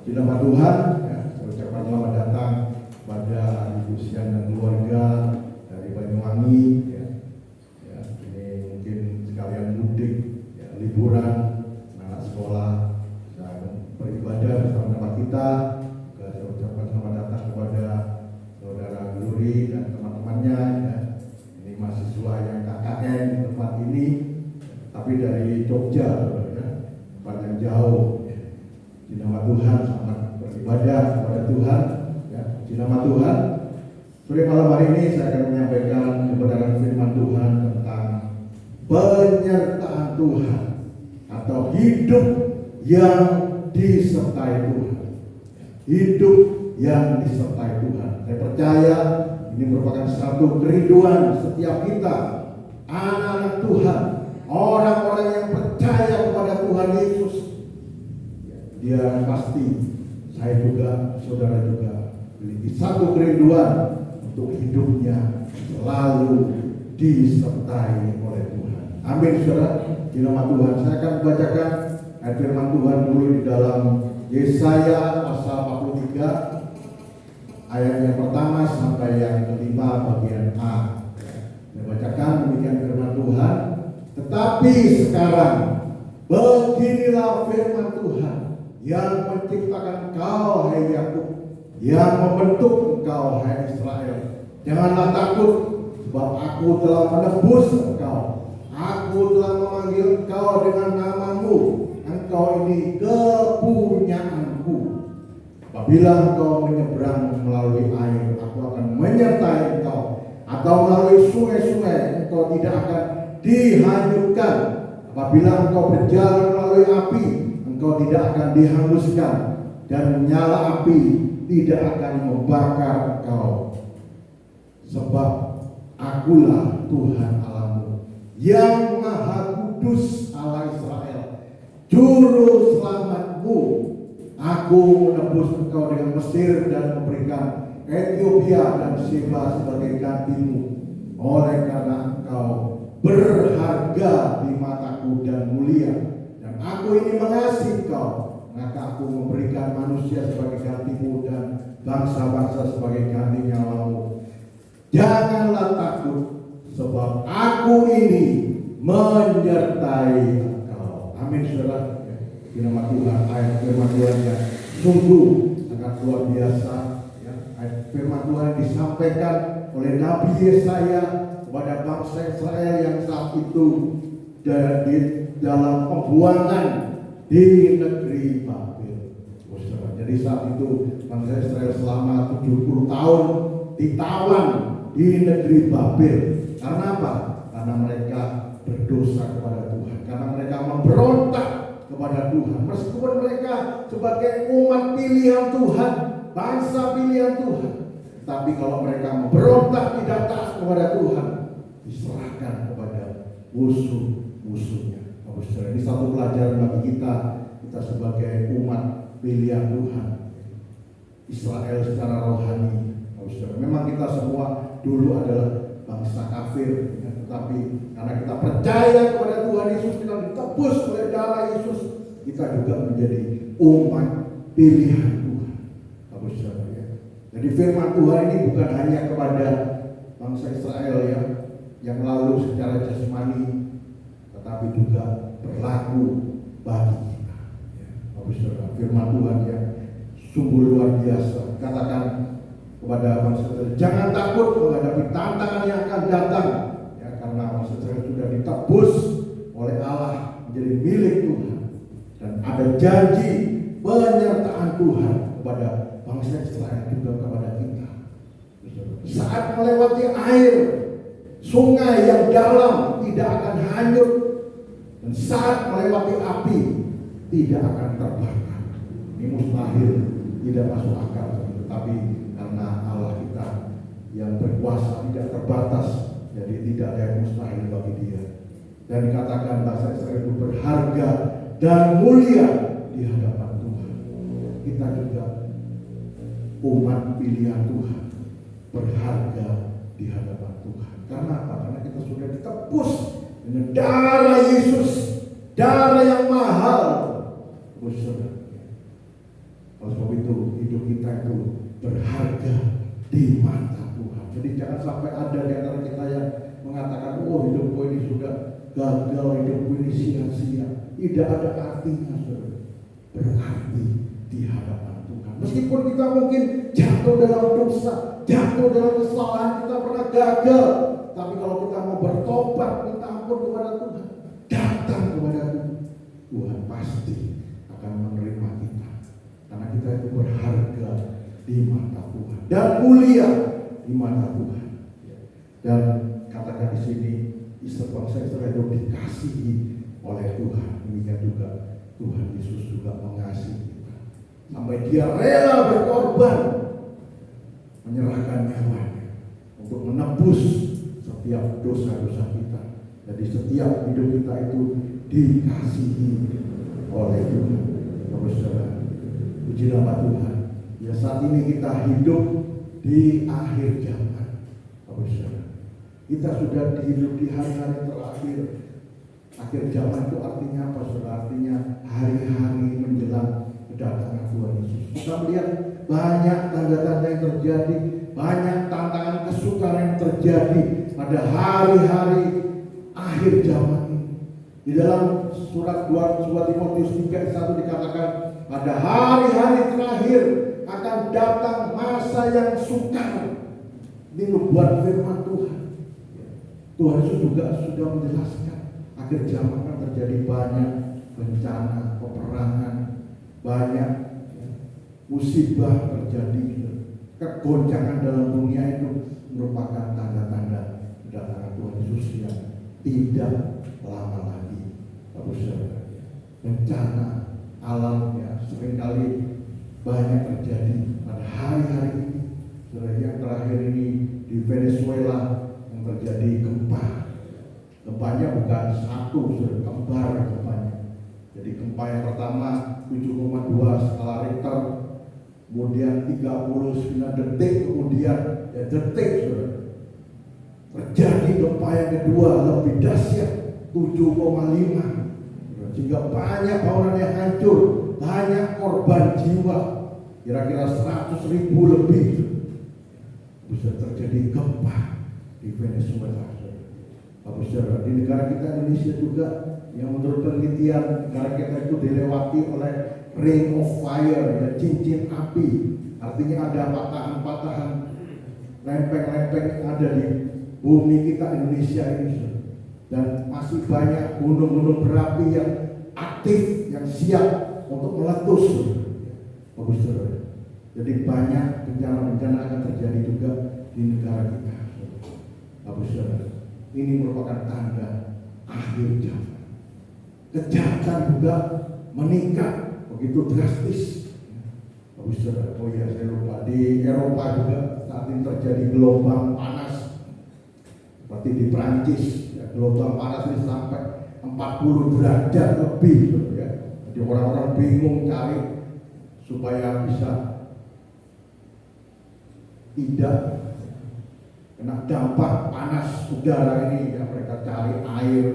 Di nama Tuhan, ya, saya ucapkan selamat datang pada Ibu Sian dan keluarga dari Banyuwangi. Ya, ini mungkin sekalian mudik, ya, liburan, anak sekolah, dan beribadah bersama-sama kita. Saya ucapkan selamat datang kepada saudara Glory dan teman-temannya. Ya. Ini mahasiswa yang KKN di tempat ini, tapi dari Jogja, ya, tempat yang jauh. Di nama Tuhan selamat beribadah kepada Tuhan, ya. Di nama Tuhan, sore malam hari ini saya akan menyampaikan kebenaran firman Tuhan tentang penyertaan Tuhan atau hidup yang disertai Tuhan. Hidup yang disertai Tuhan. Saya percaya ini merupakan satu kerinduan setiap kita, anak-anak Tuhan, orang-orang yang percaya kepada Tuhan Yesus. Dia pasti, saya juga, saudara juga memiliki satu kerinduan untuk hidupnya selalu disertai oleh Tuhan. Amin, saudara. Di nama Tuhan, saya akan membacakan ayat firman Tuhan dulu di dalam Yesaya pasal 43 ayat yang pertama sampai yang kelima bagian A. Saya bacakan demikian firman Tuhan. Tetapi sekarang beginilah firman Tuhan yang menciptakan engkau, hai Yakub, yang membentuk engkau, hai Israel. Janganlah takut, sebab aku telah menebus engkau. Aku telah memanggil engkau dengan namamu. Engkau ini kepunyaanku. Apabila engkau menyeberang melalui air, aku akan menyertai engkau. Atau melalui sungai-sungai, engkau tidak akan dihanyutkan. Apabila engkau berjalan melalui api, engkau tidak akan dihanguskan, dan nyala api tidak akan membakar engkau. Sebab akulah Tuhan Allahmu, yang Maha Kudus Allah Israel, Juru Selamatmu. Aku menebus engkau dengan Mesir dan memberikan Ethiopia dan Sheba sebagai gantimu. Oleh karena engkau berharga di mataku dan mulia, aku ini mengasihi kau, maka aku memberikan manusia sebagai gantimu dan bangsa-bangsa sebagai ganti nyawamu. Janganlah takut, sebab aku ini menyertai engkau. Amin, saudara. Di nama Tuhan, ayat firman Tuhan yang sungguh sangat luar biasa. Ya. Ayat firman Tuhan disampaikan oleh Nabi Yesaya kepada bangsa Israel yang saat itu dalam pembuangan di negeri Babel. Jadi saat itu bangsa Israel selama 70 tahun ditawan di negeri Babel. Karena apa? Karena mereka berdosa kepada Tuhan. Karena mereka memberontak kepada Tuhan. Meskipun mereka sebagai umat pilihan Tuhan, bangsa pilihan Tuhan, tapi kalau mereka memberontak tidak taat kepada Tuhan, diserahkan kepada musuh-musuhnya. Ini satu pelajaran bagi kita sebagai umat pilihan Tuhan, Israel secara rohani. Memang kita semua dulu adalah bangsa kafir, ya, tetapi karena kita percaya kepada Tuhan Yesus, kita ditebus oleh darah Yesus, kita juga menjadi umat pilihan Tuhan. Ya. Jadi firman Tuhan ini bukan hanya kepada bangsa Israel yang lalu secara jasmani, tetapi juga berlaku bagi kita. Ya, firman Tuhan yang sungguh luar biasa. Katakan kepada bangsa Israel, jangan takut menghadapi tantangan yang akan datang. Ya, karena bangsa Israel sudah ditebus oleh Allah menjadi milik Tuhan, dan ada janji penyertaan Tuhan kepada bangsa Israel juga kepada kita. Saat melewati air, sungai yang dalam tidak akan hanyut, dan saat melewati api tidak akan terbakar. Ini mustahil, tidak masuk akal. Tetapi karena Allah kita yang berkuasa tidak terbatas, jadi tidak ada yang mustahil bagi Dia. Dan dikatakan bangsa Israel itu berharga dan mulia di hadapan Tuhan. Kita juga umat pilihan Tuhan, berharga di hadapan Tuhan. Karena apa? Karena kita sudah ditebus dengan darah Yesus, darah yang mahal. Kalau berharga di mata Tuhan. Jadi jangan sampai ada di antara kita yang mengatakan, oh hidupku ini sudah gagal, hidupku ini sia-sia. Tidak ada artinya, saudara. Berarti di hadapan Tuhan. Meskipun kita mungkin jatuh dalam dosa, jatuh dalam kesalahan, kita pernah gagal. Tapi kalau kita mau bertobat, minta ampun kepada Tuhan, datang kepada Tuhan, Tuhan pasti akan menerima kita. Karena kita itu berharga di mata Tuhan dan mulia di mata Tuhan. Dan katakan di sini, bangsa Israel itu dikasihi oleh Tuhan. Demikian juga Tuhan Yesus juga mengasihi kita sampai Dia rela berkorban, menyerahkan nyawanya untuk menebus setiap dosa-dosa kita. Jadi setiap hidup kita itu dikasihi oleh Tuhan. Saudara, puji nama Tuhan. Ya, saat ini kita hidup di akhir zaman. Saudara, kita sudah hidup di hari-hari terakhir. Akhir zaman itu artinya apa, saudara? Artinya hari-hari menjelang kedatangan Tuhan Yesus. Kita melihat banyak tanda-tanda yang terjadi, banyak tantangan kesukaran yang terjadi pada hari-hari akhir zaman ini. Di dalam surat 2 Timotius 3:1 dikatakan, pada hari-hari terakhir akan datang masa yang sukar. Ini nubuat firman Tuhan. Tuhan Yesus juga sudah menjelaskan akhir zaman akan terjadi banyak bencana, peperangan, banyak musibah terjadi, kegoncangan dalam dunia itu merupakan tanda-tanda kedatangan Tuhan Yesus yang tidak lama lagi. Bencana alam ya seringkali banyak terjadi pada hari-hari ini. Yang terakhir ini di Venezuela yang terjadi gempa. Gempanya bukan satu, kembar gempanya. Jadi gempa yang pertama 7,2 skala Richter, kemudian 39 detik, kemudian detik, saudara. Terjadi gempa yang kedua lebih dahsyat 7,5, sehingga banyak bangunan yang hancur, banyak korban jiwa, kira-kira 100.000 lebih. Bisa terjadi gempa di Venezuela. Saudara, di negara kita Indonesia juga, yang menurut penelitian negara kita itu dilewati oleh ring of fire, ya, cincin api. Artinya ada patahan-patahan, lempeng-lempeng yang ada di bumi kita Indonesia ini. Dan masih banyak gunung-gunung berapi yang aktif, yang siap untuk meletus. Saudara, jadi banyak bencana-bencana akan terjadi juga di negara kita. Saudara, ini merupakan tanda akhir zaman. Kejahatan juga meningkat begitu drastis. Saudara, oh ya saya lupa, di Eropa juga saat ini terjadi gelombang panas. Seperti di Prancis, ya, gelombang panas ini sampai 40 derajat lebih, ya. Jadi orang-orang bingung cari supaya bisa tidak kena dampak panas udara ini, ya. Mereka cari air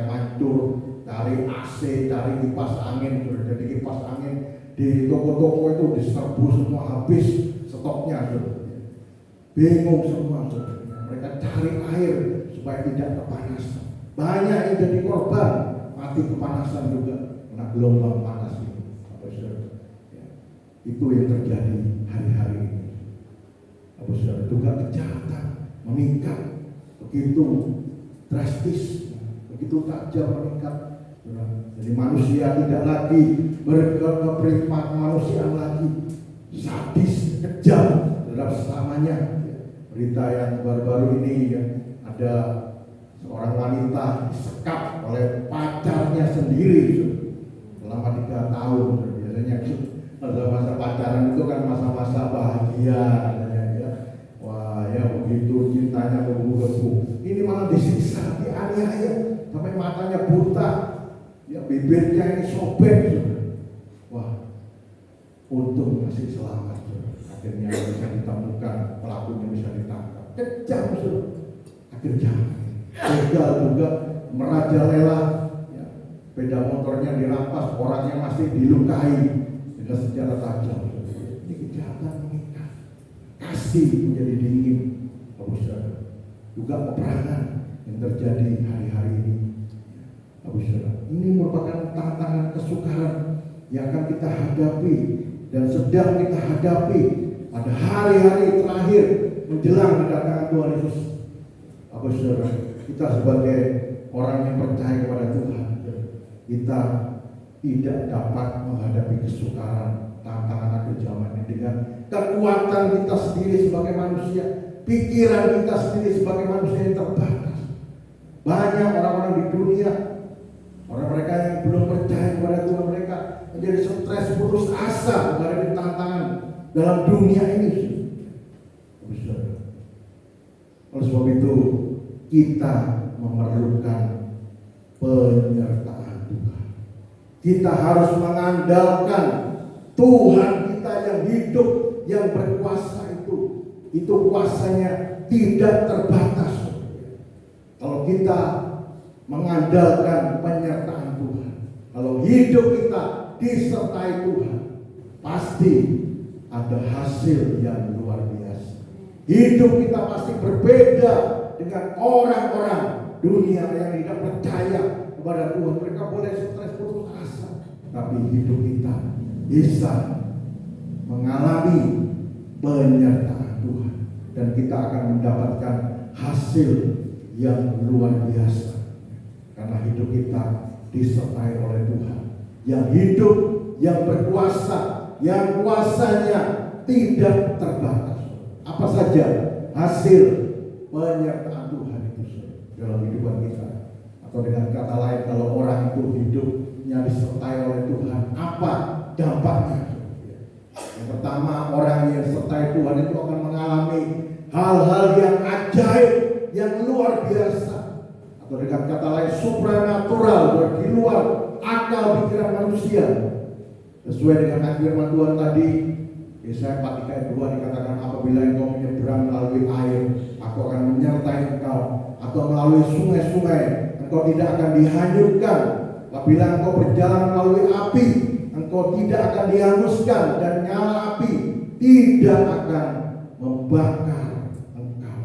mancur, cari AC, cari kipas angin. Jadi kipas angin di toko-toko itu diserbu semua, habis stoknya. Bingung semua. Mereka cari air supaya tidak kepanasan. Banyak yang jadi korban, mati kepanasan juga kena gelombang panas ini. Itu yang terjadi hari-hari ini. Saudara, juga kejahatan meningkat begitu drastis, begitu tajam meningkat. Jadi manusia tidak lagi berkepribadian manusia lagi, sadis, kejam dalam sesamanya. Berita yang baru-baru ini, ya, ada seorang wanita disekap oleh pacarnya sendiri selama 3 tahun. Biasanya masa pacaran itu kan masa-masa bahagia, ya. Wah, ya begitu cintanya menggebu-gebu. Ini malah disiksa, dianiaya sampai matanya buta, ya bibirnya ini sobek. Wah, untung masih selamat. Akhirnya bisa ditemukan, pelakunya bisa ditangkap. Kejam, akhir zaman. Begal juga merajalela, ya. Sepeda motornya dirampas, orangnya masih dilukai dengan senjata tajam. Ini kejahatan meningkat. api menjadi dingin. Bapak Saudara, juga peperangan yang terjadi hari-hari ini. Bapak Saudara, ini merupakan tantangan kesukaran yang akan kita hadapi dan sedang kita hadapi pada hari-hari terakhir menjelang kedatangan Tuhan Yesus. Bapak Saudara, kita sebagai orang yang percaya kepada Tuhan, kita tidak dapat menghadapi kesukaran tantangan akhir zaman ini dengan kekuatan kita sendiri sebagai manusia, pikiran kita sendiri sebagai manusia yang terbatas. Banyak orang-orang di dunia, orang mereka yang belum percaya kepada Tuhan, mereka menjadi stres, putus asa menghadapi tantangan dalam dunia ini. Oleh sebab itu kita memerlukan penyertaan Tuhan. Kita harus mengandalkan Tuhan kita yang hidup, yang berkuasa itu. Itu kuasanya tidak terbatas. Kalau kita mengandalkan penyertaan Tuhan, kalau hidup kita disertai Tuhan, pasti ada hasil yang luar biasa. Hidup kita pasti berbeda dengan orang-orang dunia yang tidak percaya kepada Tuhan. Mereka boleh stres, putus asa, tapi hidup kita bisa mengalami penyertaan Tuhan, dan kita akan mendapatkan hasil yang luar biasa karena hidup kita disertai oleh Tuhan yang hidup, yang berkuasa, yang kuasanya tidak terbatas. Apa saja hasil penyertaan Tuhan itu dalam kehidupan kita? Atau dengan kata lain, kalau orang itu hidupnya disertai oleh Tuhan, apa dampaknya? Yang pertama, orang yang disertai Tuhan itu akan mengalami hal-hal yang ajaib, yang luar biasa, atau dengan kata lain supranatural, di luar akal pikiran manusia. Sesuai dengan firman Tuhan tadi, Yesaya 4 ayat 2 dikatakan, apabila engkau menyeberang melalui air, aku akan menyertai engkau, atau melalui sungai-sungai, engkau tidak akan dihanyutkan. Apabila engkau berjalan melalui api, engkau tidak akan dihanguskan, dan nyala api tidak akan membakar engkau.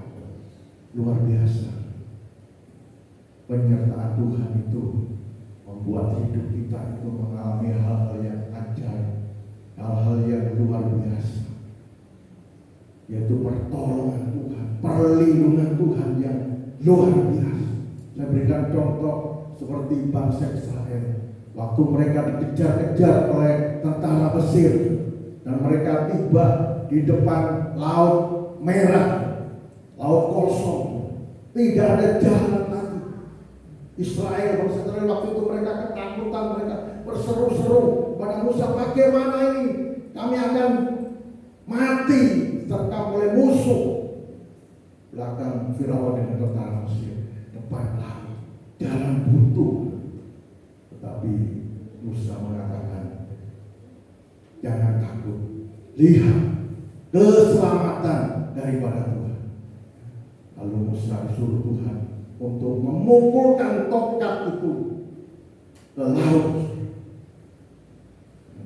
Luar biasa. Penyertaan Tuhan itu membuat hidup kita itu mengalami hal-hal yang ajaib, hal-hal yang luar biasa, yaitu pertolongan Tuhan, perlindungan Tuhan yang luar biasa. Saya berikan contoh seperti bangsa Israel waktu mereka dikejar-kejar oleh tentara Mesir dan mereka tiba di depan Laut Merah, laut kosong, tidak ada jalan lagi. Israel, bangsa Israel waktu itu mereka ketakutan, mereka berseru-seru pada Musa, bagaimana ini? Kami akan mati terkam oleh musuh. Belakang Firaun dengan tentara Mesir, depan laut, jalan buntu. Tetapi Musa mengatakan, jangan takut, lihat keselamatan daripada Tuhan. Lalu Musa disuruh Tuhan untuk memukulkan tongkat itu ke laut.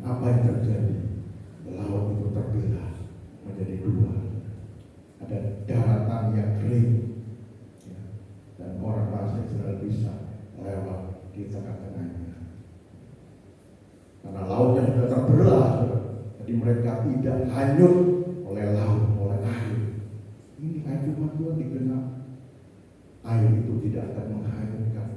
Apa yang terjadi? Laut itu terbelah menjadi dua. Ada daratan yang kering, dan orang bangsa Israel bisa lewat di tengah-tengahnya. Karena lautnya sudah terbelah, jadi mereka tidak hanyut oleh laut, oleh air. Ini ayat firman Tuhan digenap. Air itu tidak akan menghanyutkan.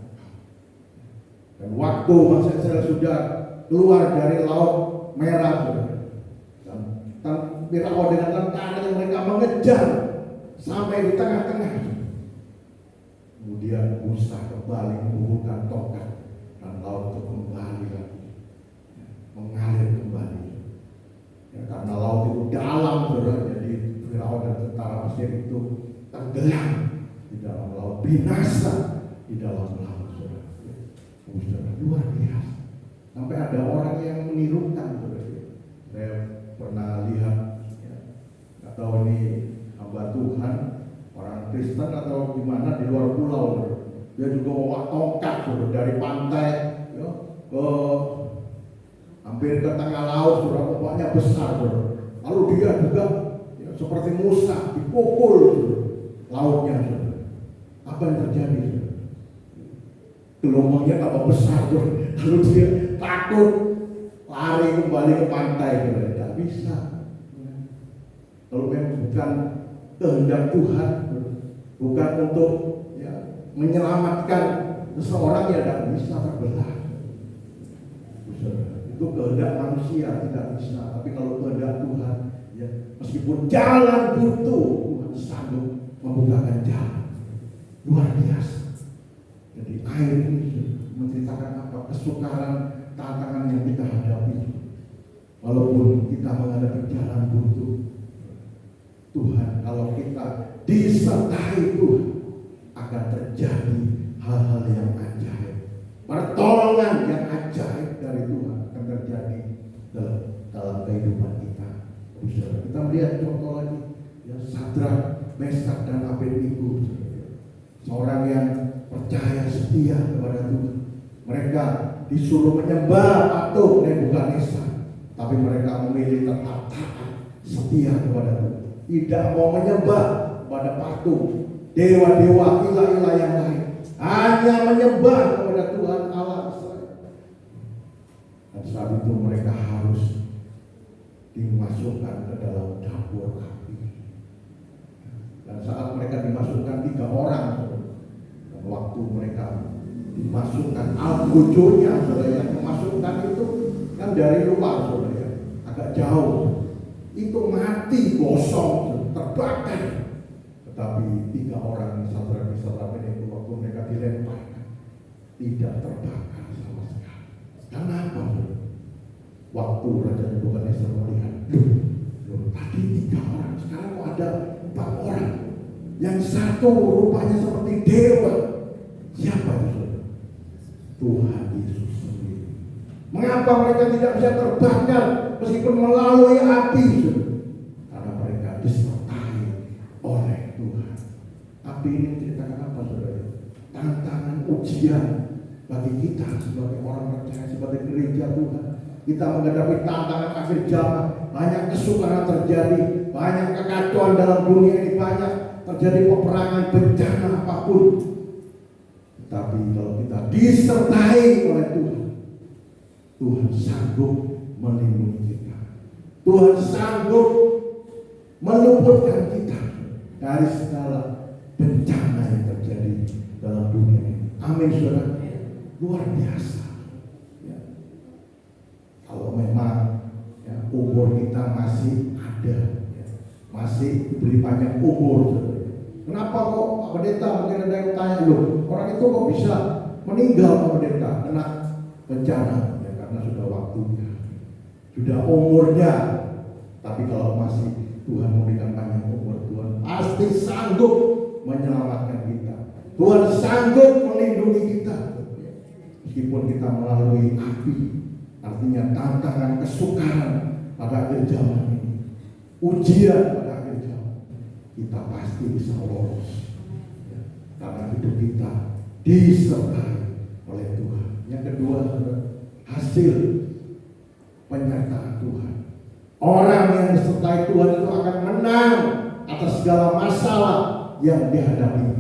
Dan waktu bangsa Israel sudah keluar dari Laut Merah, dan Firaun dengan tentara yang mereka mengejar sampai di tengah-tengah. Kemudian Musa kembali membuka tongkat, dan laut itu kembali lagi, mengalir kembali. Ya, karena laut itu dalam, jadi Firaun dan tentara Mesir itu tenggelam di dalam laut, binasa di dalam laut. Saudara, luar biasa. Sampai ada orang yang menirukan. Saya pernah lihat, nggak tahu ini hamba Tuhan, orang Kristen atau gimana di luar pulau. Dia juga bawa tongkat dari pantai ke hampir ke tengah laut, ombaknya besar. Lalu dia juga seperti Musa dipukul lautnya, saudara. Apa yang terjadi, saudara? Gelombangnya tambah besar, saudara. Lalu dia takut lari kembali ke pantai, saudara. Tidak bisa. Kalau memang bukan kehendak Tuhan, bukan untuk menyelamatkan seseorang, ya tidak bisa terbelah. Itu kehendak manusia, tidak bisa. Tapi kalau kehendak Tuhan, ya, meskipun jalan buntu, Tuhan sanggup membukakan jalan. Luar biasa. Jadi air ini menceritakan apa? Kesukaran, tantangan yang kita hadapi. Walaupun kita menghadapi jalan buntu, Tuhan, kalau kita disertai Tuhan, akan terjadi hal-hal yang ajaib. Pertolongan yang ajaib dari Tuhan akan terjadi dalam kehidupan kita. Kita melihat contoh lagi, ya, Sadrak, Mesak, dan Abednego, seorang yang percaya setia kepada Tuhan. Mereka disuruh menyembah patung Nebukadnezar, tapi mereka memilih tetap taat setia kepada Tuhan. Tidak mau menyembah pada patung, dewa-dewa, ilah-ilah yang lain, hanya menyembah kepada Tuhan Allah Israel. Dan saat itu mereka harus dimasukkan ke dalam dapur api. Dan saat mereka dimasukkan 3 orang, dan waktu mereka dimasukkan, al-bujurnya, saudara, yang memasukkan itu kan dari luar, saudara, agak jauh. Itu mati, gosong, terbakar. Tetapi 3 orang, Sadrak, Mesak, Abednego, waktu mereka dilemparkan, tidak terbakar sama sekali. Kenapa? Waktu Raja Nebukadnezar melihat, tadi 3 orang, sekarang kok ada 4 orang. Yang satu rupanya seperti dewa. Siapa itu? Tuhan Yesus sendiri. Mengapa mereka tidak bisa terbakar meskipun melalui api? Karena mereka disertai oleh Tuhan. Api ini menceritakan apa, saudara? Tantangan, ujian bagi kita sebagai orang percaya, sebagai gereja Tuhan. Kita menghadapi tantangan akhir zaman. Banyak kesukaran terjadi, banyak kekacauan dalam dunia ini, banyak terjadi peperangan, bencana apapun. Tapi kalau kita disertai oleh Tuhan, Tuhan sanggup melindungi kita. Tuhan sanggup meluputkan kita dari segala bencana yang terjadi dalam dunia ini. Amin, saudara. Luar biasa. Ya. Kalau memang, ya, umur kita masih ada, ya, masih diberi panjang umur, saudara. Kenapa kok Pak Pendeta, mungkin ada yang tanya, loh, orang itu kok bisa meninggal, Pak Pendeta, kena bencana? Ya, karena sudah waktunya, sudah umurnya. Tapi kalau masih Tuhan memberikan panjang umur, Tuhan pasti sanggup menyelamatkan kita. Tuhan sanggup melindungi kita. Meskipun kita melalui api, artinya tantangan, kesukaran pada akhir zaman ini, ujian pada akhir zaman, kita pasti bisa lolos, ya, karena hidup kita disertai oleh Tuhan. Yang kedua, hasil penyertaan Tuhan. Orang yang disertai Tuhan itu akan menang atas segala masalah yang dihadapi.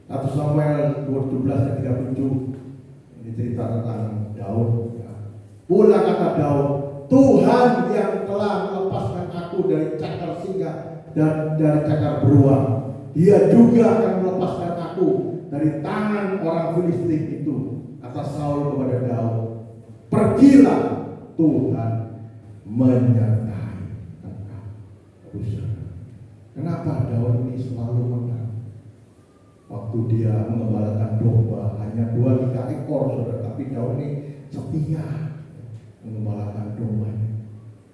1 Samuel 17 ayat 37 ini cerita tentang Daud. Ya. Pula kata Daud, Tuhan yang telah melepaskan aku dari cakar singa dan dari cakar beruang, Dia juga akan melepaskan aku dari tangan orang Filistin itu. Kata Saul kepada Daud, pergilah, Tuhan menyertai engkau. Kenapa Daud ini selalu menang? Waktu dia mengembalakan domba, hanya 2-3 ekor, saudara, tapi Daud ini setia mengembalakan dombanya.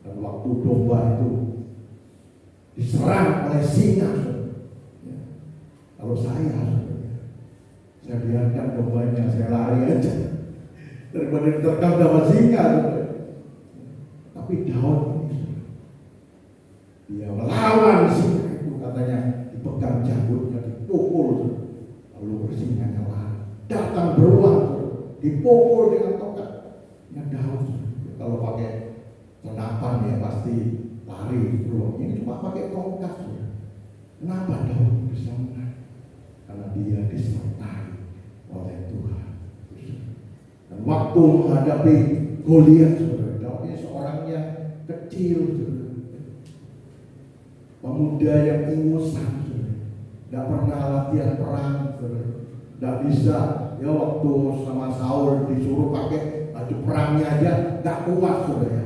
Dan waktu domba itu diserang oleh singa, saudara, ya. Kalau saya biarkan dombanya, saya lari aja daripada diterkam sama singa, saudara. Tapi Daud ini, dia melawan singa itu, katanya dipegang janggutnya, dipukul, lalu bersinganya lari. Datang beruang, dipukul dengan tongkat. Ya Daud, kalau pakai senapan ya pasti lari beruang. Ini cuma pakai tongkat. Kenapa Daud bisa menang? Karena dia disertai oleh Tuhan. Dan waktu menghadapi Goliat, Daud ini seorang yang kecil, pemuda yang ingusan, tidak pernah latihan perang, tidak bisa. Ya waktu sama Saul disuruh pakai baju perangnya aja nggak kuat, ya.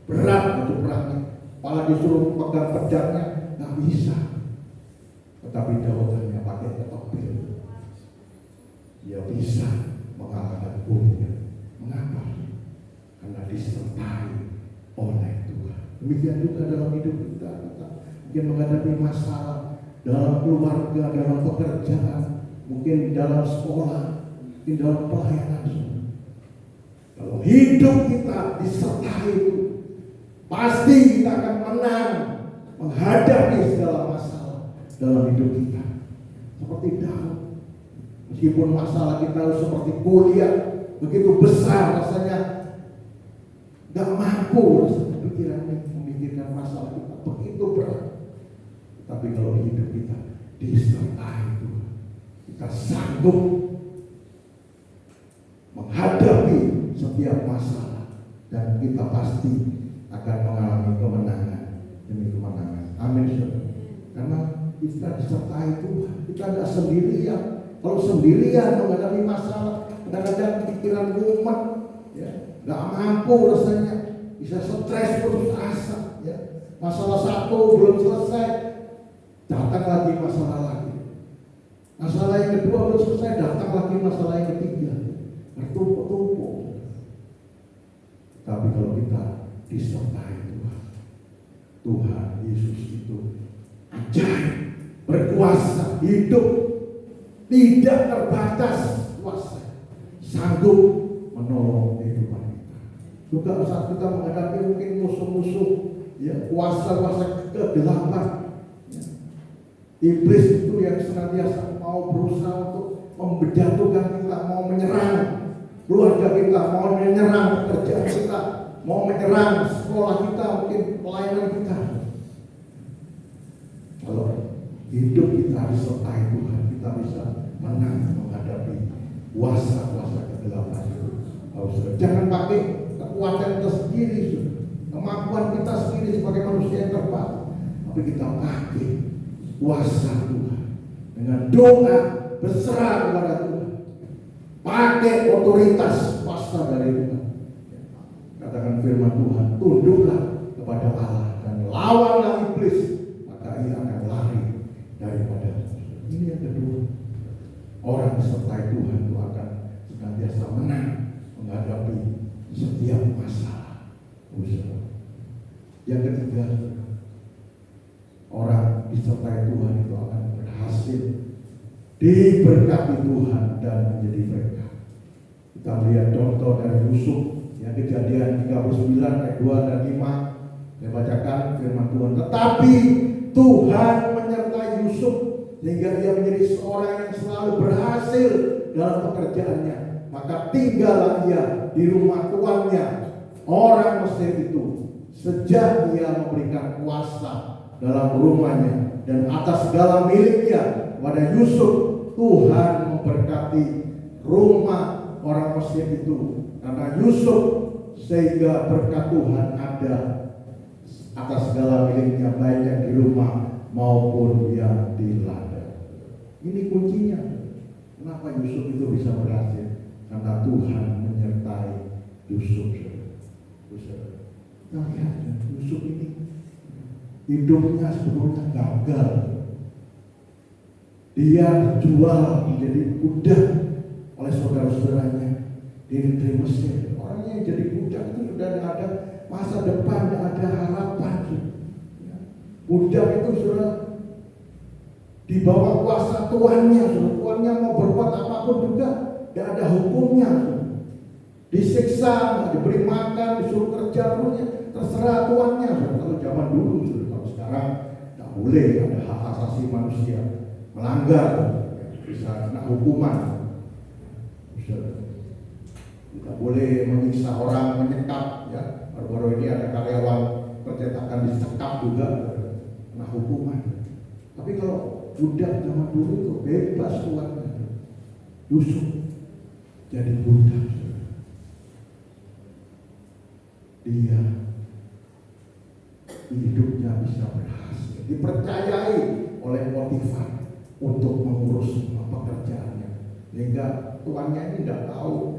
Berat baju perangnya, apalagi disuruh pegang pedangnya nggak bisa. Tetapi Daud hanya pakai ketopil, dia bisa mengalahkan Goliat. Mengapa? Karena disertai oleh Tuhan. Demikian juga dalam hidup kita mungkin menghadapi masalah dalam keluarga, dalam pekerjaan, mungkin dalam sekolah, mungkin dalam pelayanan. Kalau hidup kita disertai itu, pasti kita akan menang menghadapi segala masalah dalam hidup kita. Seperti Daud, meskipun masalah kita seperti Goliat begitu besar, rasanya gak mampu pikirannya memikirkan masalah kita begitu berat. Tapi kalau hidup kita disertai Tuhan, kita sanggup menghadapi setiap masalah dan kita pasti akan mengalami kemenangan demi kemenangan. Amin. Karena kita disertai Tuhan, kita tidak sendirian. Kalau sendirian menghadapi masalah, kadang-kadang pikiran mumet, ya, nggak mampu rasanya, bisa stres, putus asa, ya. Masalah satu belum selesai, datang lagi masalah lagi. Masalah yang kedua belum selesai, datang lagi masalah yang ketiga, bertumpuk-tumpuk. Tapi kalau kita disertai Tuhan, Tuhan Yesus itu ajaib, berkuasa, hidup, tidak terbatas kuasa, sanggup menolong kehidupan kita. Juga saat kita menghadapi mungkin musuh-musuh, ya, kuasa-kuasa kegelapan, ya. Iblis itu yang senantiasa mau berusaha untuk menjatuhkan kita, mau menyerang keluarga kita, mau menyerang pekerjaan kita, mau menyerang sekolah kita, mungkin pelayanan kita. Kalau hidup kita disertai Tuhan, kita bisa menang menghadapi kuasa-kuasa kegelapan itu. Jangan pakai kekuatan kita sendiri, kemampuan kita sendiri sebagai manusia yang terbaik, tapi kita pakai kuasa Tuhan dengan doa, berserah kepada Tuhan, pakai otoritas kuasa dari Tuhan. Katakan firman Tuhan, tunduklah kepada Allah dan lawanlah iblis, maka ia akan lari daripada. Ini yang kedua, orang disertai Tuhan itu akan senantiasa menang menghadapi setiap masalah. Yang ketiga, orang disertai Tuhan itu akan berhasil diberkati Tuhan dan menjadi berkat. Kita lihat contoh dari Yusuf yang Kejadian 39 ayat 2 dan 5. Saya bacakan firman Tuhan. Tetapi Tuhan menyertai Yusuf sehingga ia menjadi seorang yang selalu berhasil dalam pekerjaannya. Maka tinggallah ia di rumah tuannya, orang Mesir itu, sejak ia memberikan kuasa dalam rumahnya dan atas segala miliknya pada Yusuf. Tuhan memberkati rumah orang Mesir itu karena Yusuf, sehingga berkat Tuhan ada atas segala miliknya, baik yang di rumah maupun yang di ladang. Ini kuncinya. Kenapa Yusuf itu bisa berhasil? Karena Tuhan menyertai Yusuf. Kita lihat Yusuf ini hidupnya sebelumnya gagal. Dia dijual menjadi budak oleh saudara-saudaranya di negeri Mesir. Orangnya yang jadi budak itu sudah tidak ada masa depan, tidak ada harapan. Budak itu sudah di bawah kuasa tuannya. Tuannya mau berbuat apapun juga tidak ada hukumnya. Disiksa, diberi makan, disuruh kerja, terserah tuannya. Kalau zaman dulu, kalau sekarang tidak boleh, ada hak asasi manusia. Melanggar bisa kena hukuman. Tidak boleh menyiksa orang, menyekap, ya. Baru-baru ini ada karyawan percetakan disekap juga, kena hukuman. Tapi kalau budak zaman dulu itu bebas keluarnya. Yusuf jadi budak. Dia hidupnya bisa berhasil, dipercayai oleh Potifar untuk mengurus semua pekerjaannya, sehingga tuannya ini tidak tahu,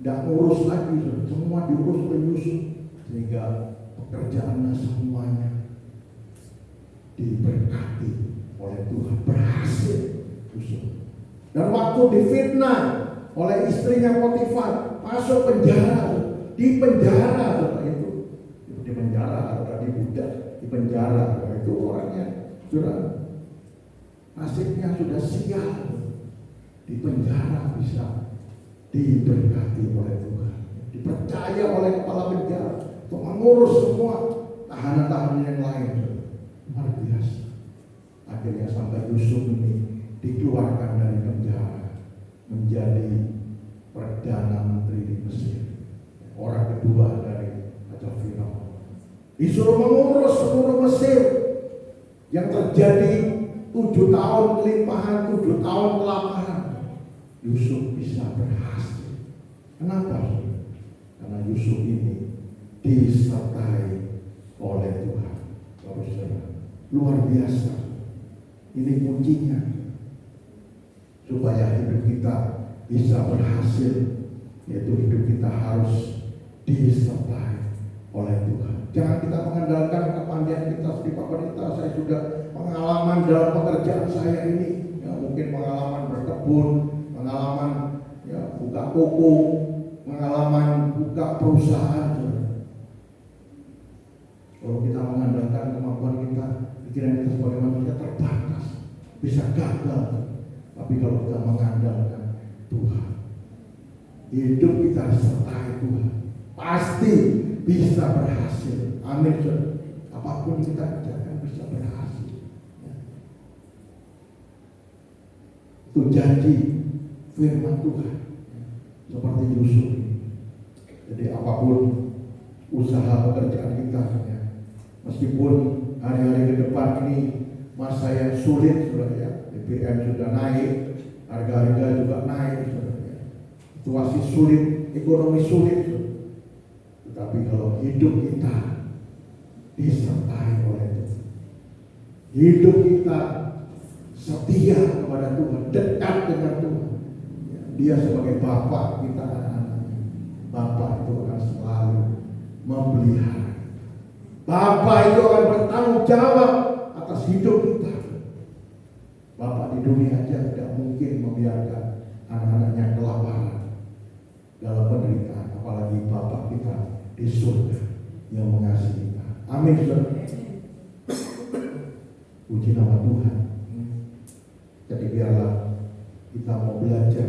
tidak ngurus lagi, semua diurus oleh Yusuf, sehingga pekerjaannya semuanya diberkati oleh Tuhan, berhasil Yusuf. Dan waktu difitnah oleh istrinya Potifar, masuk penjara, di penjara itu, di penjara atau di budak, di penjara itu orangnya sudah nasibnya sudah sial, di penjara bisa diberkati oleh Tuhan, dipercaya oleh kepala penjara untuk mengurus semua tahanan-tahanan yang lain. Luar biasa. Akhirnya sampai Yusuf ini dikeluarkan dari penjara menjadi perdana menteri di Mesir, orang kedua dari Raja Firaun. Disuruh mengurus seluruh Mesir yang terjadi 7 tahun kelimpahan, 7 tahun kelaparan. Yusuf bisa berhasil. Kenapa? Karena Yusuf ini disertai oleh Tuhan. Luar biasa. Ini kuncinya supaya hidup kita bisa berhasil, yaitu hidup kita harus disertai oleh Tuhan. Jangan kita mengandalkan kepandaian kita seperti Pak Pendeta. Saya sudah pengalaman dalam pekerjaan saya ini, ya, mungkin pengalaman berkebun, pengalaman ya, buka toko, pengalaman buka perusahaan. Kalau kita mengandalkan kemampuan kita, pikiran kita sebagai manusia terbatas, bisa gagal. Tapi kalau kita mengandalkan Tuhan, hidup kita disertai Tuhan, pasti bisa berhasil. Amin. Apapun kita kerjakan bisa berhasil. Itu janji firman Tuhan, seperti Yusuf. Jadi apapun usaha pekerjaan kita, ya, meskipun hari-hari ke depan ini masa yang sulit, ya, BBM sudah naik, harga-harga juga naik, ya, situasi sulit, ekonomi sulit. Tetapi kalau hidup kita disertai oleh Tuhan, hidup kita setia kepada Tuhan, dekat dengan Tuhan, ya, Dia sebagai Bapa kita anak-anaknya, Bapa itu akan selalu memelihara. Bapa itu akan bertanggung jawab atas hidup kita. Bapa di dunia aja tidak mungkin membiarkan anak-anaknya kelaparan dalam penderitaan, apalagi Bapa kita di surga yang mengasihi kita. Amin. Puji nama Tuhan. Jadi biarlah kita mau belajar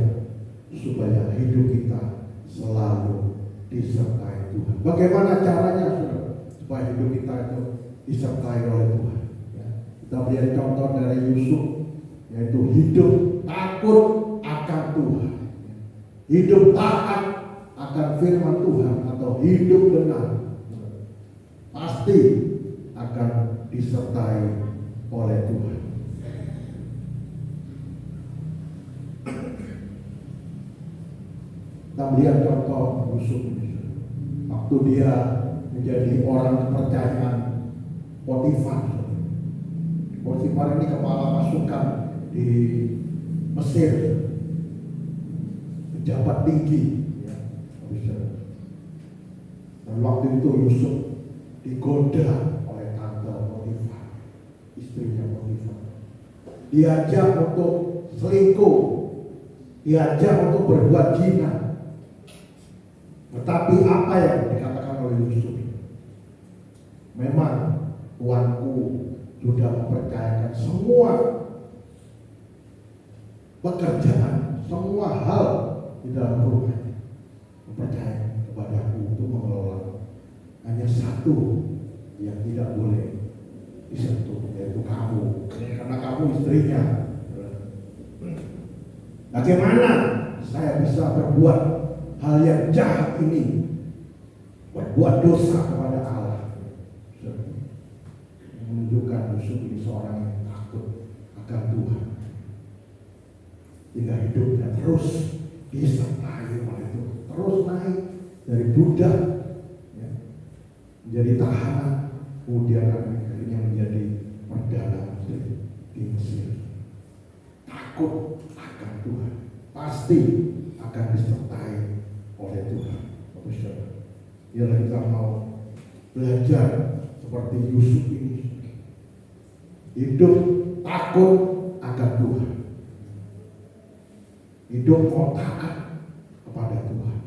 supaya hidup kita selalu disertai Tuhan. Bagaimana caranya, saudara, supaya hidup kita itu disertai oleh Tuhan? Ya. Kita melihat contoh dari Yusuf, yaitu hidup takut akan Tuhan, hidup taat akan firman Tuhan, atau hidup benar, pasti akan disertai oleh Tuhan. Kita melihat contoh Yusuf ini, waktu dia menjadi orang kepercayaan Potifar. Potifar ini kepala pasukan di Mesir, pejabat tinggi. Dan waktu itu Yusuf digoda oleh tante Potifar, istrinya Potifar. Diajak untuk selingkuh, diajak untuk berbuat zina. Tetapi apa yang dikatakan oleh Yusuf? Memang tuanku sudah mempercayakan semua pekerjaan, semua hal di dalam rumahnya, mempercayakan kepadaku untuk mengelola. Hanya satu yang tidak boleh disentuh, yaitu kamu, karena kamu istrinya. Bagaimana saya bisa berbuat hal yang jahat ini, berbuat dosa kepada Allah? Yusuf ini seorang yang takut akan Tuhan. Hingga hidupnya terus disertai oleh Tuhan, terus naik dari budak ya, menjadi tahanan, kemudian akhirnya menjadi perdana menteri di Mesir. Takut akan Tuhan, pasti akan disertai oleh Tuhan. Biarlah kita mau belajar seperti Yusuf ini, hidup takut akan Tuhan, hidup mau taat kepada Tuhan.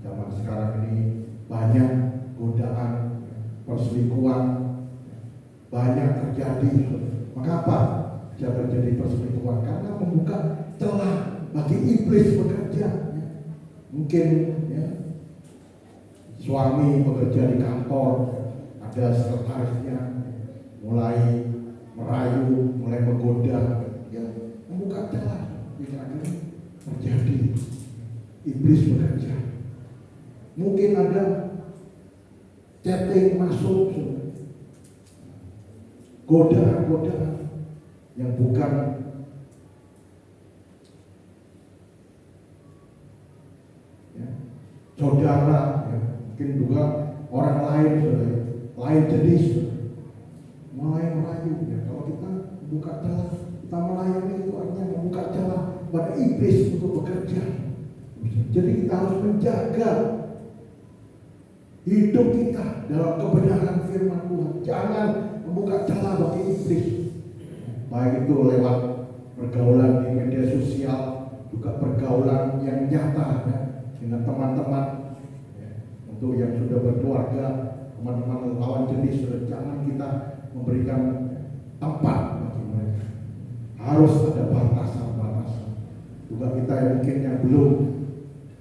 Zaman sekarang ini banyak godaan, perselingkuhan, banyak terjadi. Mengapa bisa terjadi perselingkuhan? Karena membuka celah bagi iblis bekerja. Mungkin ya, suami bekerja di kantor, ada sekretarisnya mulai merayu, mulai menggoda, ya, membuka celah, bisa terjadi iblis bekerja. Mungkin ada chatting masuk, godaan-godaan yang bukan ya, saudara, ya, mungkin juga orang lain, lain jenis, mulai merayu. Ya, kalau kita buka celah, kita melayani itu artinya membuka celah pada iblis untuk bekerja. Jadi kita harus menjaga hidup kita dalam kebenaran firman Tuhan. Jangan membuka celah bagi iblis. Baik itu lewat pergaulan di media sosial, juga pergaulan yang nyata ya, dengan teman-teman ya. Untuk yang sudah berkeluarga, teman-teman lawan jenis, jangan kita memberikan tempat bagi mereka. Harus ada batasan-batasan. Juga kita yang mungkin yang belum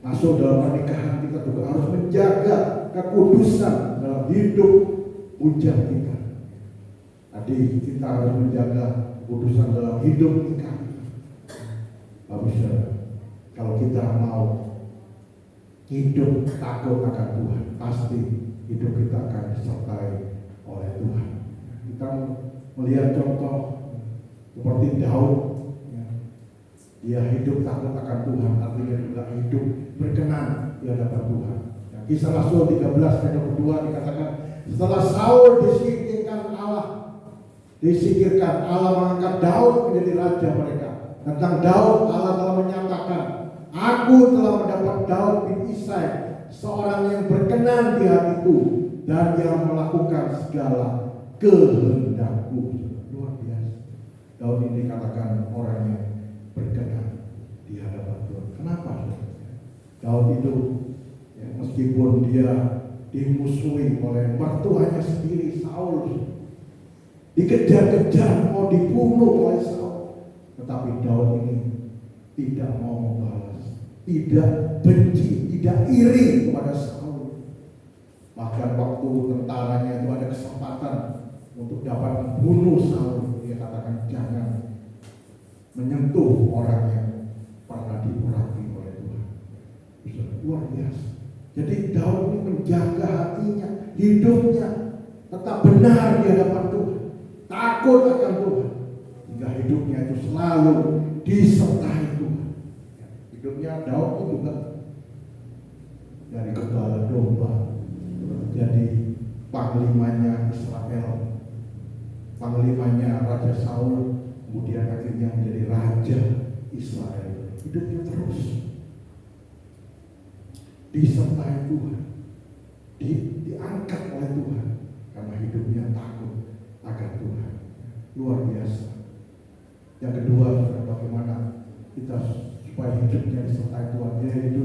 masuk dalam pernikahan, kita juga harus menjaga kekudusan dalam hidup bujang kita. Tadi kita harus menjaga kekudusan dalam hidup kita. Bagus, kalau kita mau hidup takut akan Tuhan, pasti hidup kita akan disertai oleh Tuhan. Kita melihat contoh seperti Daud, ya. Dia hidup takut akan Tuhan, artinya juga hidup berkenan di hadapan Tuhan. Ya, Kisah Rasul 13 ayat 2 dikatakan, setelah Saul disingkirkan, Allah mengangkat Daud menjadi raja mereka. Tentang Daud, Allah telah menyatakan, aku telah mendapat Daud bin Isai, seorang yang berkenan di hatiku dan yang melakukan segala kehendakku. Luar biasa. Daud ini dikatakan orang yang berkenan di hadapan Tuhan. Kenapa? Daud itu ya, meskipun dia dimusuhi oleh mertuanya sendiri, Saul, dikejar-kejar mau dibunuh oleh Saul, tetapi Daud ini tidak mau membalas, tidak benci, tidak iri kepada Saul. Bahkan waktu tentaranya itu ada kesempatan untuk dapat membunuh Saul, dia katakan jangan menyentuh orang yang pernah diurapi oleh Tuhan. Luar biasa. Jadi Daud ini menjaga hatinya, hidupnya tetap benar di hadapan Tuhan, takut akan Tuhan, hingga hidupnya itu selalu disertai Tuhan. Hidupnya Daud itu juga dari gembala domba jadi panglimanya Israel, panglimanya Raja Saul, kemudian akhirnya menjadi Raja Israel. Hidupnya terus disertai Tuhan, diangkat oleh Tuhan karena hidupnya takut akan Tuhan. Luar biasa. Yang kedua, bagaimana kita supaya hidupnya disertai Tuhan, yaitu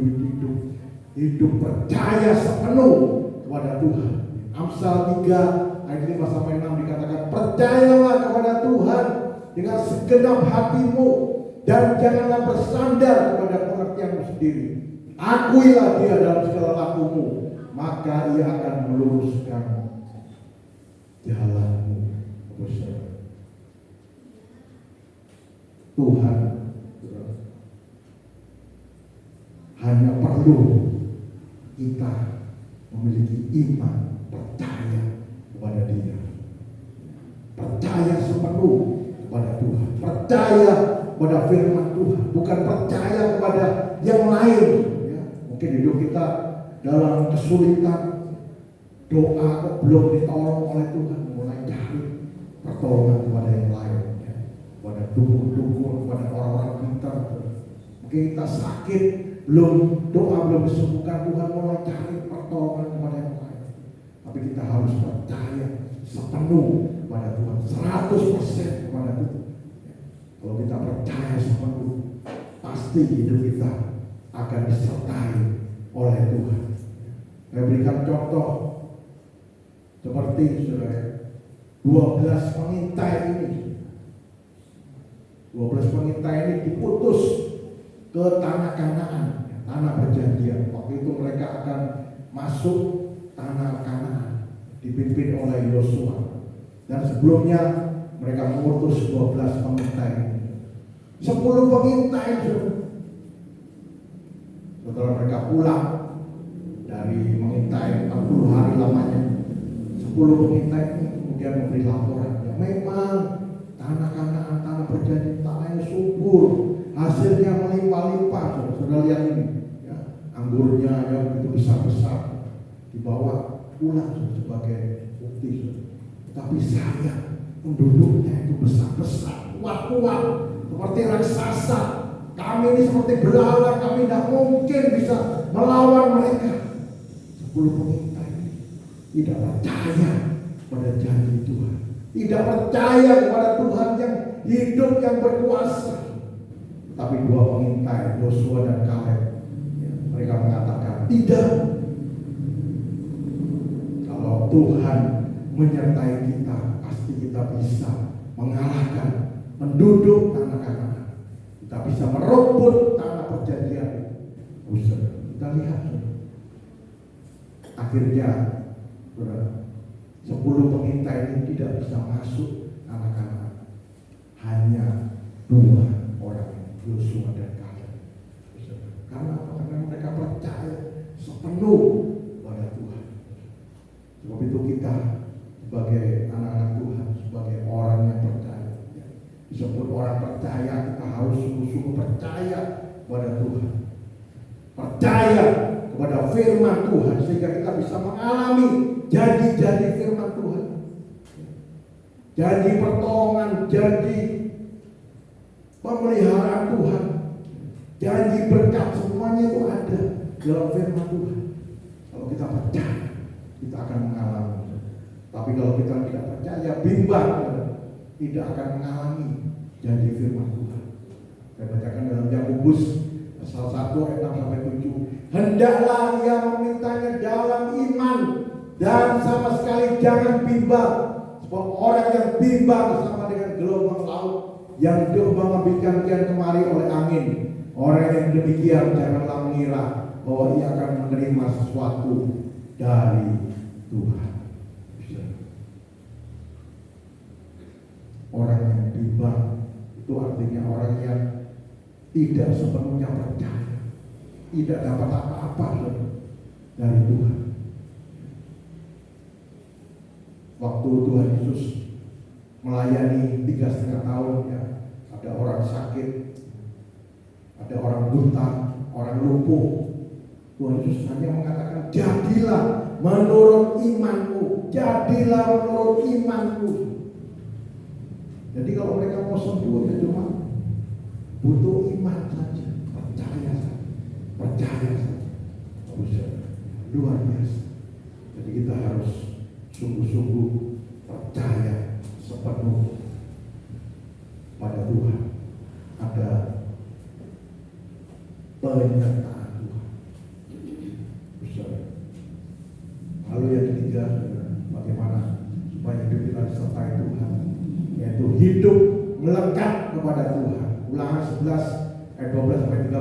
hidup percaya sepenuh kepada Tuhan. Amsal 3 ayat 5 sampai 6 dikatakan, percayalah kepada Tuhan dengan segenap hatimu dan janganlah bersandar kepada pengertianmu sendiri. Akuilah dia dalam segala lakumu, maka ia akan meluruskan jalanmu. Tuhan hanya perlu kita memiliki iman, percaya kepada Dia. kepada Tuhan, percaya kepada firman Tuhan, bukan percaya kepada yang lain. Ya, mungkin hidup kita dalam kesulitan, doa kok belum ditolong oleh Tuhan, mulai cari pertolongan kepada yang lain, ya, kepada dukun-dukun, kepada orang-orang pintar. Mungkin kita sakit, doa belum disembuhkan, Tuhan mulai cari pertolongan kepada yang lain. Tapi kita harus percaya sepenuh kepada Tuhan, 100% kepada Tuhan. Kalau kita percaya sepenuh, pasti hidup kita akan disertai oleh Tuhan. Saya berikan contoh seperti saudara, 12 pengintai ini. 12 pengintai ini diputus ke tanah Kanaan, tanah perjanjian. Waktu itu mereka akan masuk tanah Kanaan, dipimpin oleh Yosua. Dan sebelumnya mereka mengutus 12 pengintai. 10 pengintai setelah mereka pulang dari mengintai 40 hari lamanya, 10 pengintai ini kemudian memberi laporan, ya memang tanah Kanaan, tanah perjanjian, tanah yang subur, hasilnya melimpah-limpah. Saudara lihat ini, ya, anggurnya yang begitu besar-besar, dibawa pulang sebagai bukti. Tapi saya, penduduknya itu besar-besar, kuat-kuat, seperti raksasa. Kami ini seperti belalang, kami tidak mungkin bisa melawan mereka. 10 pengintai tidak percaya pada janji Tuhan, tidak percaya kepada Tuhan yang hidup, yang berkuasa. Tapi 2 pengintai, Yosua dan Kaleb, ya, mereka mengatakan tidak. Kalau Tuhan menyertai kita, pasti kita bisa mengalahkan penduduk tanah Kanaan. Kita bisa merebut tanah perjanjian. Kita lihat, akhirnya 10 pengintai ini tidak bisa masuk tanah Kanaan. Hanya 2 orang, Yosua dan Kaleb. Karena mereka percaya sepenuh pada Tuhan. Sebab itu kita sebagai anak-anak Tuhan, sebagai orang yang percaya, disebut orang percaya, kita harus sungguh-sungguh percaya kepada Tuhan, percaya kepada firman Tuhan, sehingga kita bisa mengalami janji-janji firman Tuhan, janji pertolongan, janji pemeliharaan Tuhan, janji berkat, semuanya itu ada dalam firman Tuhan. Kalau kita percaya, kita akan mengalami. Tapi kalau kita tidak percaya, bimbang, tidak akan mengalami janji firman Tuhan. Saya bacakan dalam Yakobus pasal 1 ayat 6-7. Hendaklah ia memintanya dalam iman dan sama sekali jangan bimbang. Sebab orang yang bimbang sama dengan gelombang laut yang diombang-ambingkan kian kemari oleh angin. Orang yang demikian janganlah mengira bahwa ia akan menerima sesuatu dari Tuhan. Orang yang bimbang itu artinya orang yang tidak sepenuhnya percaya, tidak dapat apa-apa dari Tuhan. Waktu Tuhan Yesus melayani 3,5 tahun, ya, ada orang sakit, ada orang buta, orang lumpuh. Tuhan Yesus hanya mengatakan, jadilah menurut imanmu, jadilah menurut imanmu. Jadi kalau mereka mau sembuh, ya cuma butuh iman saja, percaya saja, luar biasa. Jadi kita harus sungguh-sungguh percaya sepenuh pada Tuhan. Ada penyertaan Tuhan. Lalu yang ketiga, bagaimana supaya hidup kita disertai Tuhan, yaitu hidup melekat kepada Tuhan. Ulangan 11 ayat 12-13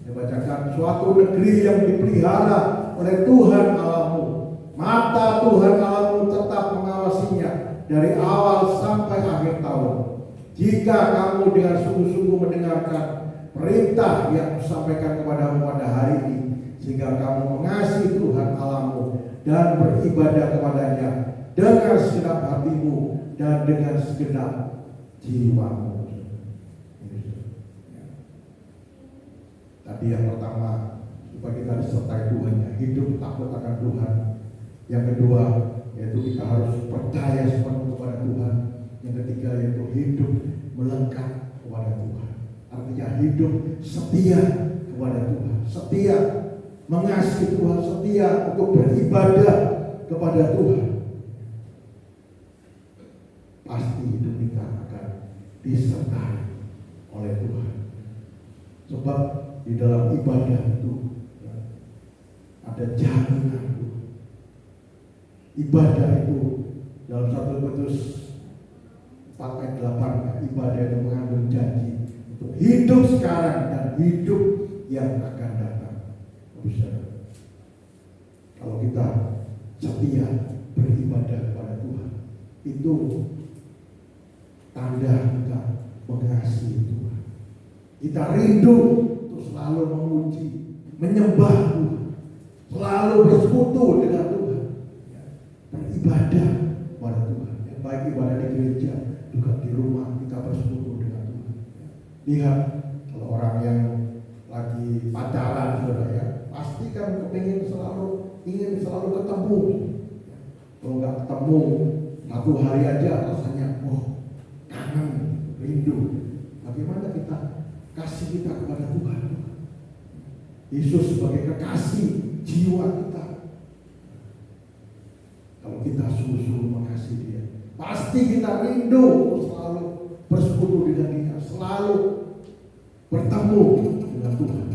saya bacakan. Suatu negeri yang dipelihara oleh Tuhan Allahmu, mata Tuhan Allahmu tetap mengawasinya dari awal sampai akhir tahun. Jika kamu dengan sungguh-sungguh mendengarkan perintah yang kusampaikan kepadamu pada hari ini, sehingga kamu mengasihi Tuhan Allahmu dan beribadah kepadanya dengan segenap hatimu dan dengan segenap jiwamu. Tadi yang pertama, supaya kita disertai Tuhan, hidup takut akan Tuhan. Yang kedua, yaitu kita harus percaya sepenuh kepada Tuhan. Yang ketiga, yaitu hidup melekat kepada Tuhan. Artinya hidup setia kepada Tuhan, setia mengasihi Tuhan, setia untuk beribadah kepada Tuhan. Pasti hidup kita akan disertai oleh Tuhan. Sebab di dalam ibadah itu ada jaminan. Ibadah itu dalam 1 Petrus 4 ayat 8, ibadah itu mengandung janji untuk hidup sekarang dan hidup yang akan datang. Kalau kita setia beribadah kepada Tuhan, itu tanda kita mengasihi Tuhan. Kita rindu untuk selalu memuji, menyembah Tuhan, selalu bersekutu dengan Tuhan, beribadah kepada Tuhan. Baik ibadah di gereja, juga di rumah kita bersekutu dengan Tuhan. Lihat kalau orang yang lagi pacaran, saudara ya, pasti kan ingin selalu ketemu. Kalau nggak ketemu 1 hari aja rasanya, kangen, rindu. Bagaimana kita kasih kita kepada Tuhan? Yesus sebagai kekasih jiwa kita. Kalau kita sungguh-sungguh mengasihi Dia, pasti kita rindu selalu bersekutu dengan Dia, selalu bertemu dengan Tuhan.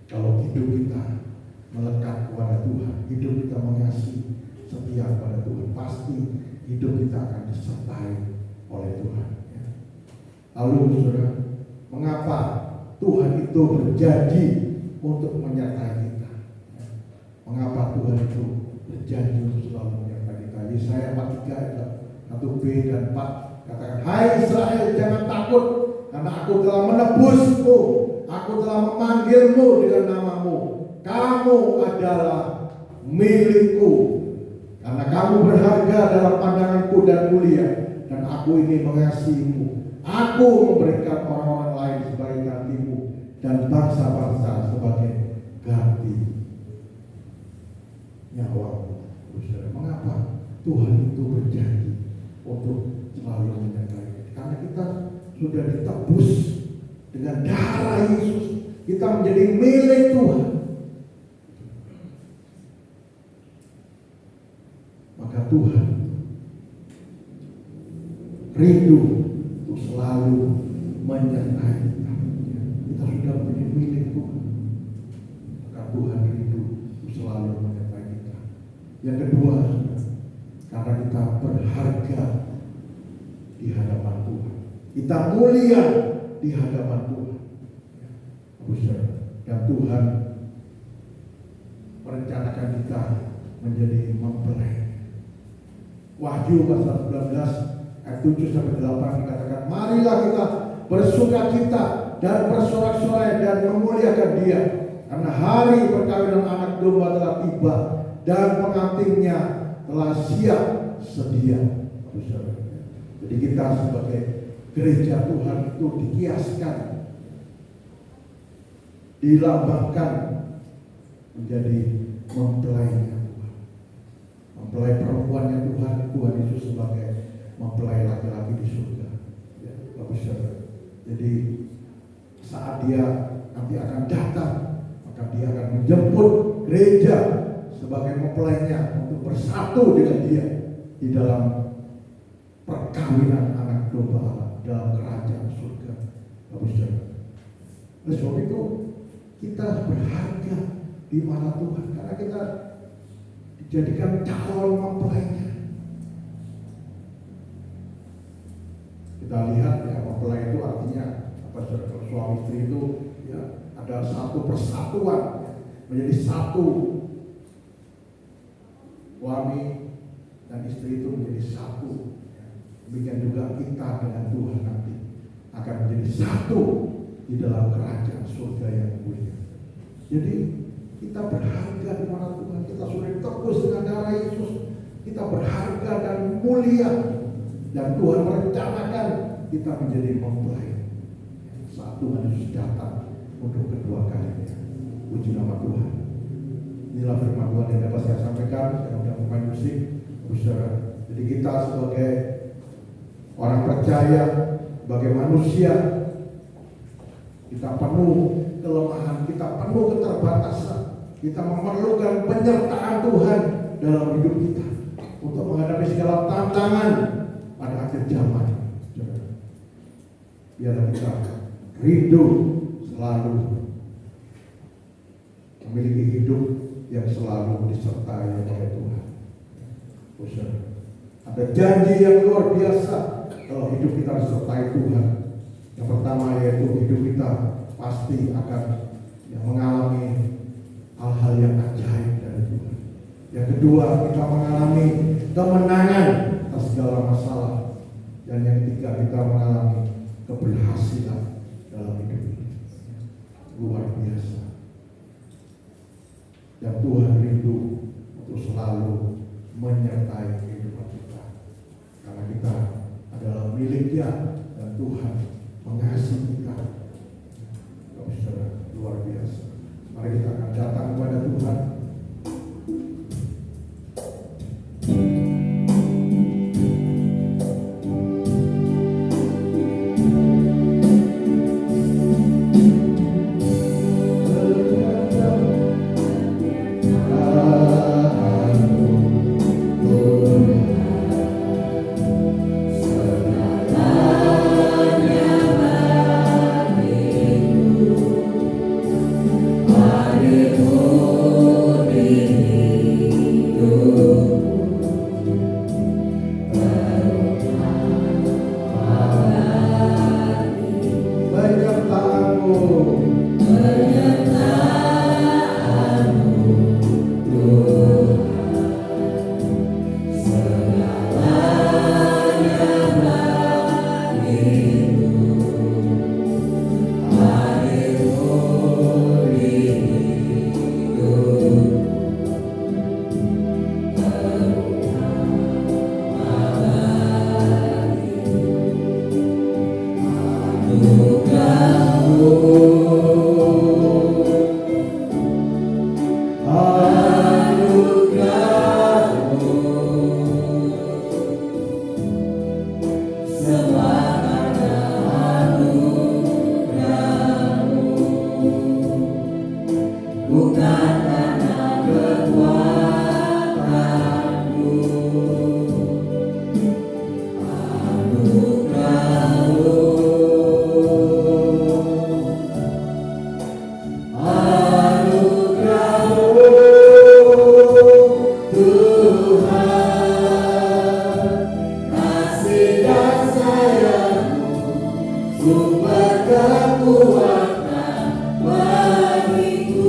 Kalau hidup kita melekat kepada Tuhan, hidup kita mengasihi, setia kepada Tuhan, pasti hidup kita akan disertai oleh Tuhan. Lalu saudara, mengapa Tuhan itu berjanji untuk menyertai kita? Mengapa Tuhan itu berjanji untuk selalu menyertai kita? Yesaya 43 ayat 1b dan 4 katakan, hai Israel, jangan takut, karena aku telah menebusmu, aku telah memanggilmu dengan namamu, kamu adalah milikku, karena kamu berharga dalam pandanganku dan mulia, dan aku ini mengasihimu. Aku memberikan orang-orang lain sebagai gantimu, dan bangsa-bangsa sebagai ganti nyawamu. Mengapa Tuhan itu berjanji untuk selalu menyertai kita? Karena kita sudah ditebus dengan darah Yesus, kita menjadi milik Tuhan. Maka Tuhan rindu untuk selalu menyertai kita. Kita sudah menjadi milik Tuhan, maka Tuhan rindu untuk selalu menyertai kita. Yang kedua, karena kita berharga di hadapan Tuhan, kita mulia di hadapan Tuhan. Dan Tuhan merencanakan kita menjadi mempelai. Wahyu pasal 19 ayat 7 sampai 8 dikatakan, marilah kita bersukacita dan bersorak-sorai dan memuliakan Dia, karena hari perkawinan anak domba telah tiba dan pengantinnya telah siap sedia. Jadi kita sebagai gereja Tuhan itu dikiaskan, dilambangkan menjadi mempelainya Tuhan, mempelai perempuannya Tuhan. Tuhan Yesus sebagai mempelai laki-laki di surga. Jadi saat Dia nanti akan datang, maka Dia akan menjemput gereja sebagai mempelainya untuk bersatu dengan Dia di dalam perkawinan anak domba Allah, dalam kerajaan surga. Oleh sebab itu kita berharga di mata Tuhan, karena kita dijadikan calon mempelainya. Kita lihat ya, mempelai itu artinya apa? Suami istri itu ya ada satu persatuan, ya, menjadi satu. Suami dan istri itu menjadi satu. Demikian juga kita dengan Tuhan nanti akan menjadi satu di dalam kerajaan surga yang mulia. Jadi kita berharga di mata Tuhan. Kita sudah ditebus dengan darah Yesus. kita berharga dan mulia, dan Tuhan merencanakan kita menjadi mempelai saat Tuhan Yesus datang untuk kedua kalinya. Puji nama Tuhan. Inilah firman Tuhan yang dapat saya sampaikan. Saya udah pemain musik, saudara. Jadi kita sebagai orang percaya, sebagai manusia, kita penuh kelemahan, kita penuh keterbatasan. Kita memerlukan penyertaan Tuhan dalam hidup kita untuk menghadapi segala tantangan pada akhir zaman. Biarlah kita rindu selalu memiliki hidup yang selalu disertai oleh Tuhan. Ada janji yang luar biasa kalau hidup kita disertai Tuhan. Yang pertama yaitu hidup kita pasti akan mengalami hal-hal yang ajaib dari Tuhan. Yang kedua, kita mengalami kemenangan atas segala masalah. Dan yang ketiga, kita mengalami keberhasilan dalam hidup ini. Luar biasa. Dan Tuhan rindu untuk selalu menyertai kehidupan kita. Karena kita adalah miliknya dan Tuhan mengasihi kita. Saudara, luar biasa. Mari kita akan datang kepada Tuhan. Sumber kekuatan bagiku.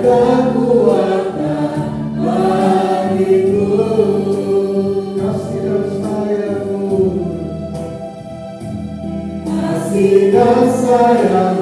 kekuatan bagiku. Kasih dan sayang-Mu, Kasih dan sayang